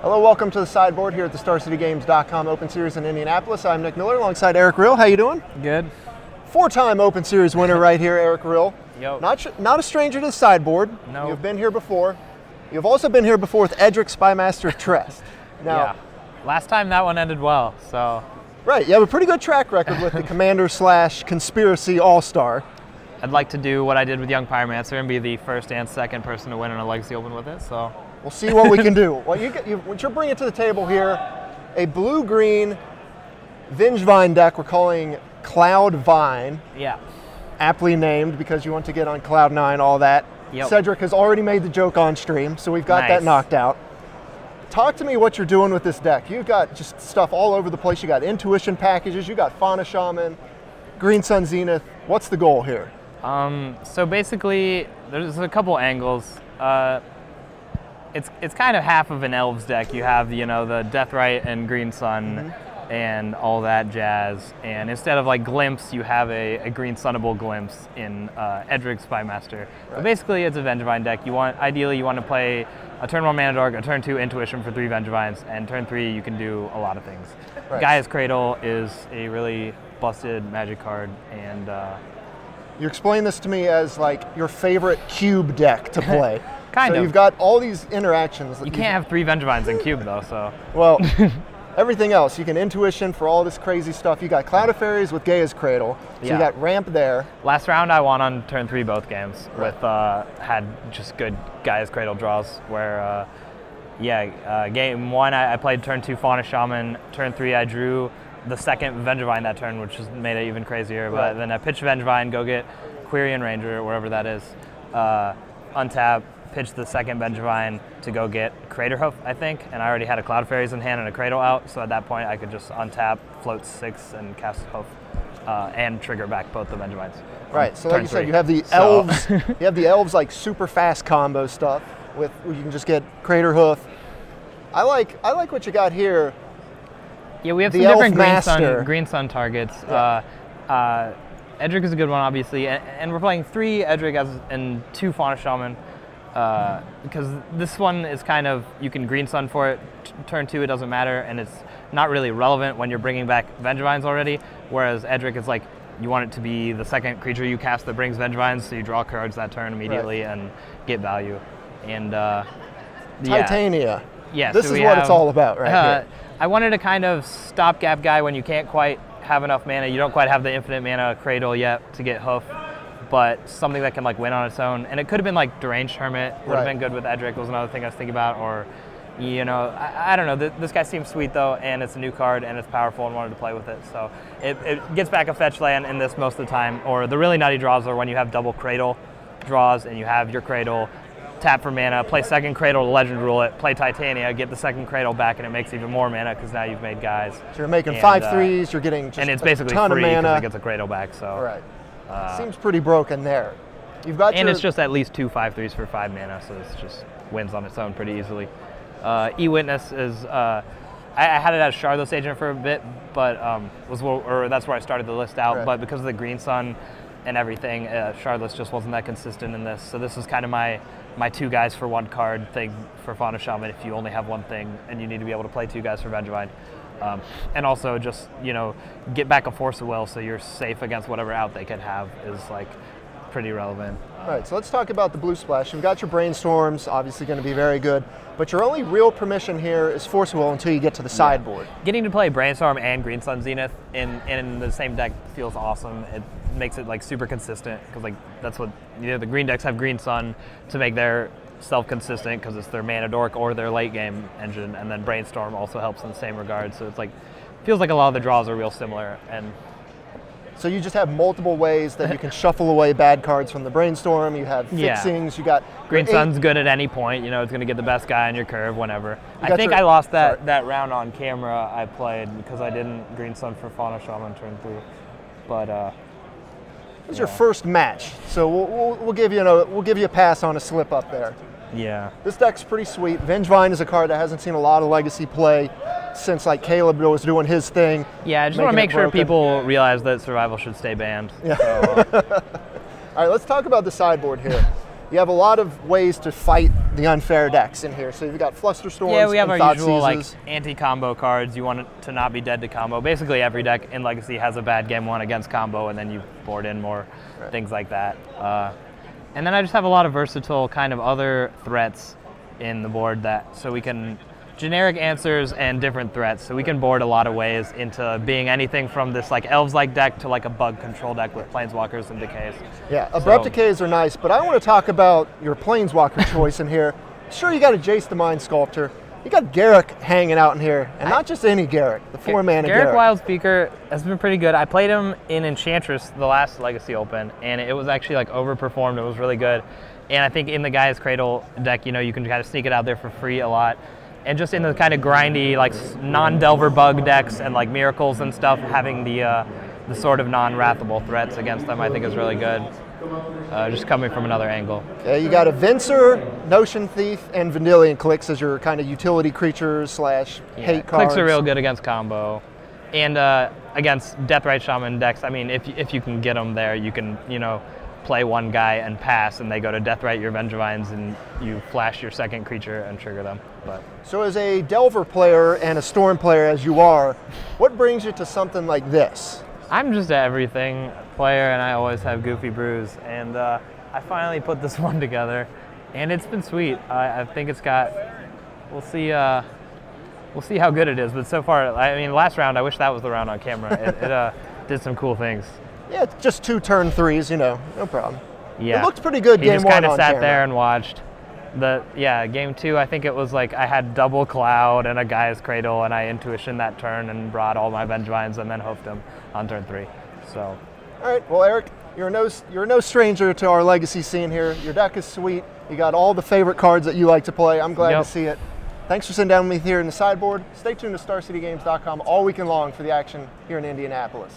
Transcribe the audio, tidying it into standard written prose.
Hello, welcome to the sideboard here at the StarCityGames.com Open Series in Indianapolis. I'm Nick Miller alongside Eric Rill. How you doing? Good. Four-time Open Series winner right here, Eric Rill. Yep. Not a stranger to the sideboard. No. You've been here before. You've also been here before with Edric Spymaster Trest. Now, yeah. Last time that one ended well, so. Right, you have a pretty good track record with the Commander/Conspiracy All-Star. I'd like to do what I did with Young Pyromancer and be the first and second person to win in a Legacy Open with it, so. We'll see what we can do. Well, what you're bringing to the table here, a blue-green Vengevine deck we're calling Cloud Vine. Yeah. Aptly named because you want to get on Cloud 9, all that. Yep. Cedric has already made the joke on stream, so we've got that knocked out. Talk to me what you're doing with this deck. You've got just stuff all over the place. You got intuition packages, you got Fauna Shaman, Green Sun Zenith. What's the goal here? So basically, there's a couple angles. It's kind of half of an Elves deck. You have, you know, the Deathrite and Green Sun and all that jazz. And instead of like Glimpse, you have a Green Sunnable Glimpse in Edric Spymaster. Right. But basically, it's a Vengevine deck. Ideally, you want to play a turn 1 Mana Dork, a turn 2 Intuition for 3 Vengevines, and turn 3 you can do a lot of things. Right. Gaia's Cradle is a really busted Magic card, and you explain this to me as like your favorite cube deck to play. Kind of. So you've got all these interactions. You can't have 3 Vengevines in cube though, so. Well, everything else, you can Intuition for all this crazy stuff. You got Cloud of Fairies with Gaia's Cradle, so you got ramp there. Last round I won on turn 3 both games with, had just good Gaia's Cradle draws where, game 1 I played turn 2 Fauna Shaman, turn 3 I drew the second Vengevine that turn, which just made it even crazier, but then I pitched Vengevine, go get Quirion Ranger, wherever that is, untap, pitch the second Vengevine to go get Craterhoof, I think, and I already had a Cloud Fairies in hand and a Cradle out, so at that point I could just untap, float 6, and cast Hoof, and trigger back both the Vengevines. Right, so like you said, you have the Elves, you have the Elves like super fast combo stuff with, you can just get Craterhoof. I like what you got here. Yeah, we have some different Green Sun targets. Yeah. Edric is a good one, obviously, and we're playing 3 Edric and 2 Fauna Shaman, because this one is kind of, you can Green Sun for it, turn 2 it doesn't matter, and it's not really relevant when you're bringing back Vengevines already, whereas Edric is like, you want it to be the second creature you cast that brings Vengevines, so you draw cards that turn immediately and get value. And Titania. Yeah, this is what it's all about, right here. I wanted a kind of stopgap guy when you can't quite have enough mana. You don't quite have the infinite mana Cradle yet to get Hoof, but something that can like win on its own. And it could have been like Deranged Hermit, would have been good with Edric, was another thing I was thinking about. Or, you know, I don't know. This guy seems sweet though, and it's a new card and it's powerful and wanted to play with it. So it gets back a fetch land in this most of the time. Or the really nutty draws are when you have double Cradle draws and you have your Cradle, tap for mana, play second Cradle to Legend Rule it, play Titania, get the second Cradle back, and it makes even more mana because now you've made guys. So you're making 5/3s, you're getting just and it's basically a ton free of mana. Because it gets a Cradle back. So seems pretty broken there. You've got and it's just at least 2 5/3s for 5 mana, so it's just wins on its own pretty easily. E-Witness is I had it as Shardless Agent for a bit, but that's where I started the list out. But because of the Green Sun and everything, Shardless just wasn't that consistent in this. So this is kind of my 2 guys for 1 card thing for Fauna Shaman if you only have 1 thing and you need to be able to play 2 guys for Vengevine. And also just, you know, get back a Force of Will so you're safe against whatever out they could have is like pretty relevant. All right, so let's talk about the blue splash. You've got your Brainstorms, obviously going to be very good, but your only real permission here is Force of Will until you get to the sideboard. Getting to play Brainstorm and Green Sun Zenith in the same deck feels awesome. It makes it like super consistent because like that's what, you know, the green decks have Green Sun to make their self-consistent because it's their mana dork or their late game engine, and then Brainstorm also helps in the same regard. So it's like, feels like a lot of the draws are real similar. And so you just have multiple ways that you can shuffle away bad cards from the Brainstorm. You have fixings, you got Green Sun's good at any point, you know, it's gonna get the best guy on your curve whenever. I think I lost that round on camera I played because I didn't Green Sun for Fauna Shaman turn 3. But it was your first match, so we'll give you a pass on a slip up there. Yeah. This deck's pretty sweet. Vengevine is a card that hasn't seen a lot of Legacy play since like Caleb was doing his thing. Yeah, I just want to make sure people realize that Survival should stay banned. Yeah. So. All right, let's talk about the sideboard here. You have a lot of ways to fight the unfair decks in here. So you've got Flusterstorms. Yeah, we have and our usual Thoughtseizes. like anti-combo cards. You want it to not be dead to combo. Basically, every deck in Legacy has a bad game 1 against combo, and then you board in more things like that. And then I just have a lot of versatile kind of other threats in the board so we can generic answers and different threats. So we can board a lot of ways into being anything from this like elves-like deck to like a bug control deck with planeswalkers and decays. Yeah, abrupt decays are nice, but I want to talk about your planeswalker choice in here. Sure, you got a Jace the Mind Sculptor. You got Garruk hanging out in here, and not just any Garruk, the 4-mana Garruk. Wild Speaker has been pretty good. I played him in Enchantress the last Legacy Open, and it was actually like overperformed. It was really good. And I think in the Gaia's Cradle deck, you know, you can kind of sneak it out there for free a lot. And just in the kind of grindy, like non-Delver bug decks and like miracles and stuff, having the sort of non-wrathable threats against them, I think is really good. Just coming from another angle. Yeah, you got a Venser, Notion Thief, and Vendilion Clicks as your kind of utility creatures / hate cards. Clicks are real good against combo, and against Deathrite Shaman decks. I mean, if you can get them there, you can play one guy and pass, and they go to Deathrite your Vengevines, and you flash your second creature and trigger them. But so as a Delver player and a Storm player as you are, what brings you to something like this? I'm just an everything player, and I always have goofy brews, and I finally put this one together, and it's been sweet. I think it's got, we'll see how good it is, but so far, I mean, last round, I wish that was the round on camera. It did some cool things. Yeah, just 2 turn 3s, no problem. Yeah. It looked pretty good game 1 on camera. He just kind of sat there and watched. Game 2, I think it was like I had double Cloud and a Gaia's Cradle, and I Intuition that turn and brought all my Vengevines and then hoofed him on turn 3. So. All right, well, Eric, you're no stranger to our Legacy scene here. Your deck is sweet. You got all the favorite cards that you like to play. I'm glad to see it. Thanks for sitting down with me here in the sideboard. Stay tuned to StarCityGames.com all weekend long for the action here in Indianapolis.